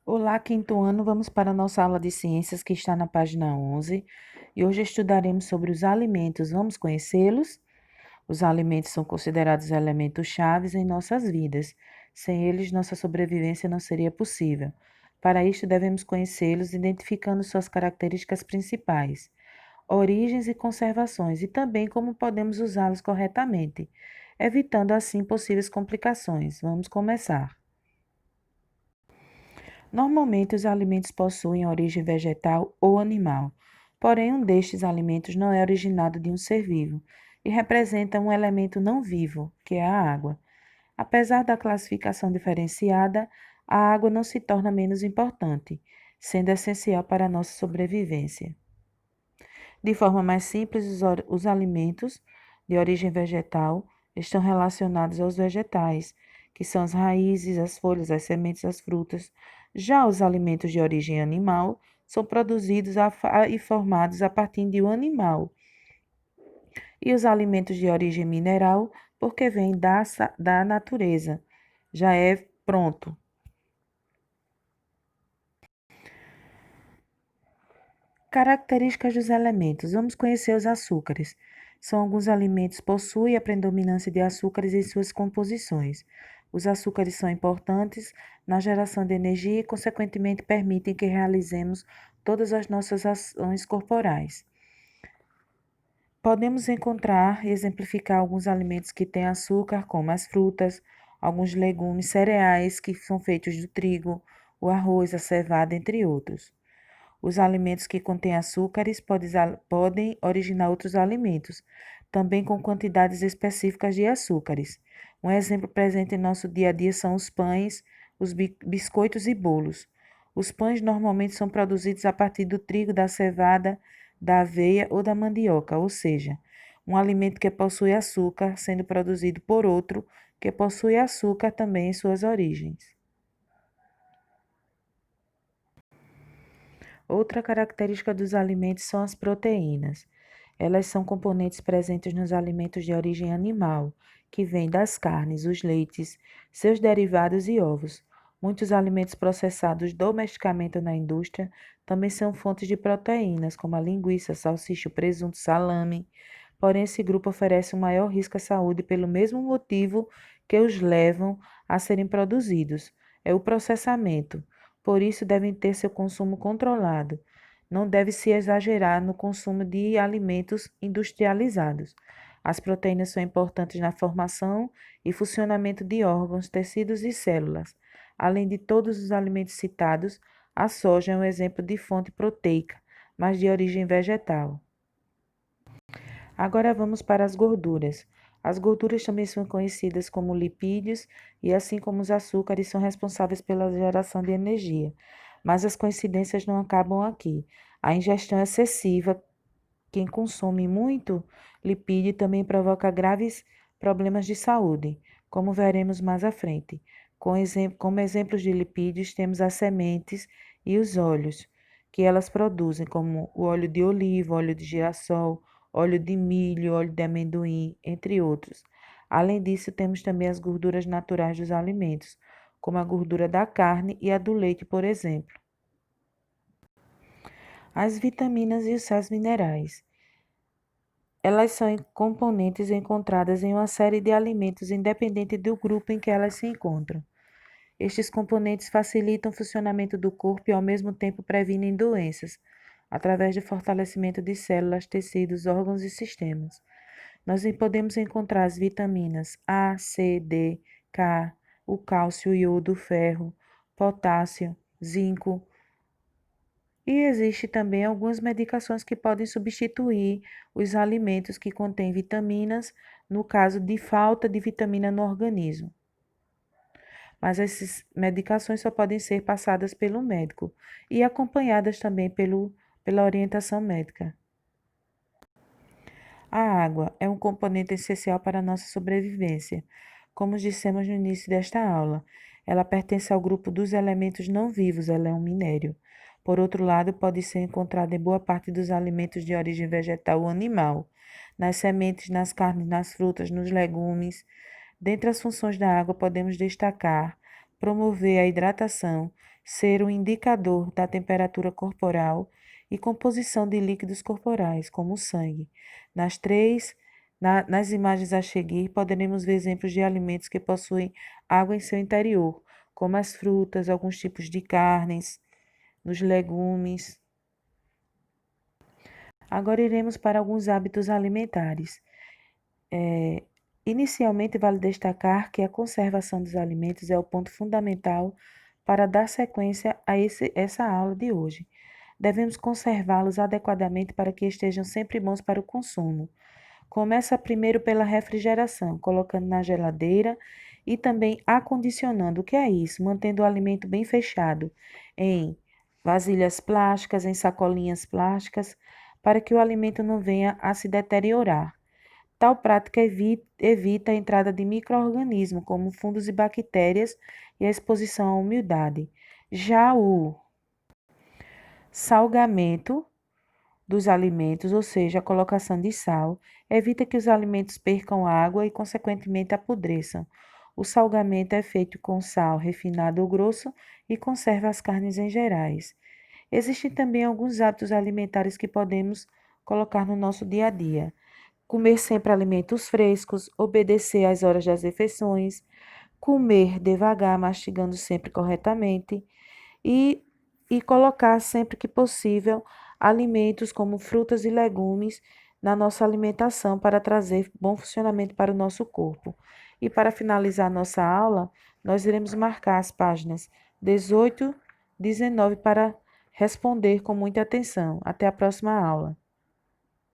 Olá, quinto ano, vamos para a nossa aula de ciências que está na página 11 e hoje estudaremos sobre os alimentos. Vamos conhecê-los? Os alimentos são considerados elementos chaves em nossas vidas. Sem eles, nossa sobrevivência não seria possível. Para isto, devemos conhecê-los, identificando suas características principais, origens e conservações, e também como podemos usá-los corretamente, evitando assim possíveis complicações. Vamos começar. Normalmente, os alimentos possuem origem vegetal ou animal, porém, um destes alimentos não é originado de um ser vivo e representa um elemento não vivo, que é a água. Apesar da classificação diferenciada, a água não se torna menos importante, sendo essencial para a nossa sobrevivência. De forma mais simples, os alimentos de origem vegetal estão relacionados aos vegetais, que são as raízes, as folhas, as sementes, as frutas. Já os alimentos de origem animal são produzidos e formados a partir de um animal. E os alimentos de origem mineral, porque vêm da natureza, já é pronto. Características dos elementos. Vamos conhecer os açúcares. São alguns alimentos que possuem a predominância de açúcares em suas composições. Os açúcares são importantes na geração de energia e, consequentemente, permitem que realizemos todas as nossas ações corporais. Podemos encontrar e exemplificar alguns alimentos que têm açúcar, como as frutas, alguns legumes, cereais que são feitos do trigo, o arroz, a cevada, entre outros. Os alimentos que contêm açúcares podem originar outros alimentos, também com quantidades específicas de açúcares. Um exemplo presente em nosso dia a dia são os pães, os biscoitos e bolos. Os pães normalmente são produzidos a partir do trigo, da cevada, da aveia ou da mandioca, ou seja, um alimento que possui açúcar sendo produzido por outro que possui açúcar também em suas origens. Outra característica dos alimentos são as proteínas. Elas são componentes presentes nos alimentos de origem animal, que vêm das carnes, os leites, seus derivados e ovos. Muitos alimentos processados domesticamente ou na indústria também são fontes de proteínas, como a linguiça, salsicha, o presunto, salame. Porém, esse grupo oferece um maior risco à saúde pelo mesmo motivo que os levam a serem produzidos, é o processamento. Por isso, devem ter seu consumo controlado. Não deve-se exagerar no consumo de alimentos industrializados. As proteínas são importantes na formação e funcionamento de órgãos, tecidos e células. Além de todos os alimentos citados, a soja é um exemplo de fonte proteica, mas de origem vegetal. Agora vamos para as gorduras. As gorduras também são conhecidas como lipídios e, assim como os açúcares, são responsáveis pela geração de energia. Mas as coincidências não acabam aqui. A ingestão excessiva, quem consome muito lipídio, também provoca graves problemas de saúde, como veremos mais à frente. Como exemplos de lipídios, temos as sementes e os óleos, que elas produzem, como o óleo de oliva, óleo de girassol, óleo de milho, óleo de amendoim, entre outros. Além disso, temos também as gorduras naturais dos alimentos, como a gordura da carne e a do leite, por exemplo. As vitaminas e os sais minerais. Elas são componentes encontradas em uma série de alimentos, independente do grupo em que elas se encontram. Estes componentes facilitam o funcionamento do corpo e, ao mesmo tempo, previnem doenças, através do fortalecimento de células, tecidos, órgãos e sistemas. Nós podemos encontrar as vitaminas A, C, D, K, o cálcio, o iodo, o ferro, potássio, zinco. E existe também algumas medicações que podem substituir os alimentos que contêm vitaminas, no caso de falta de vitamina no organismo. Mas essas medicações só podem ser passadas pelo médico e acompanhadas também pela orientação médica. A água é um componente essencial para a nossa sobrevivência. Como dissemos no início desta aula, ela pertence ao grupo dos elementos não vivos, ela é um minério. Por outro lado, pode ser encontrada em boa parte dos alimentos de origem vegetal ou animal, nas sementes, nas carnes, nas frutas, nos legumes. Dentre as funções da água, podemos destacar promover a hidratação, ser um indicador da temperatura corporal e composição de líquidos corporais, como o sangue. Nas imagens a seguir, poderemos ver exemplos de alimentos que possuem água em seu interior, como as frutas, alguns tipos de carnes, nos legumes. Agora iremos para alguns hábitos alimentares. Inicialmente, vale destacar que a conservação dos alimentos é o ponto fundamental para dar sequência a essa aula de hoje. Devemos conservá-los adequadamente para que estejam sempre bons para o consumo. Começa primeiro pela refrigeração, colocando na geladeira e também acondicionando. O que é isso? Mantendo o alimento bem fechado em vasilhas plásticas, em sacolinhas plásticas, para que o alimento não venha a se deteriorar. Tal prática evita a entrada de micro-organismos, como fungos e bactérias, e a exposição à umidade. Já o salgamento dos alimentos, ou seja, a colocação de sal, evita que os alimentos percam água e, consequentemente, apodreçam. O salgamento é feito com sal refinado ou grosso e conserva as carnes em gerais. Existem também alguns hábitos alimentares que podemos colocar no nosso dia a dia. Comer sempre alimentos frescos, obedecer às horas das refeições, comer devagar, mastigando sempre corretamente e, e colocar sempre que possível alimentos como frutas e legumes na nossa alimentação para trazer bom funcionamento para o nosso corpo. E para finalizar nossa aula, nós iremos marcar as páginas 18, 19 para responder com muita atenção. Até a próxima aula.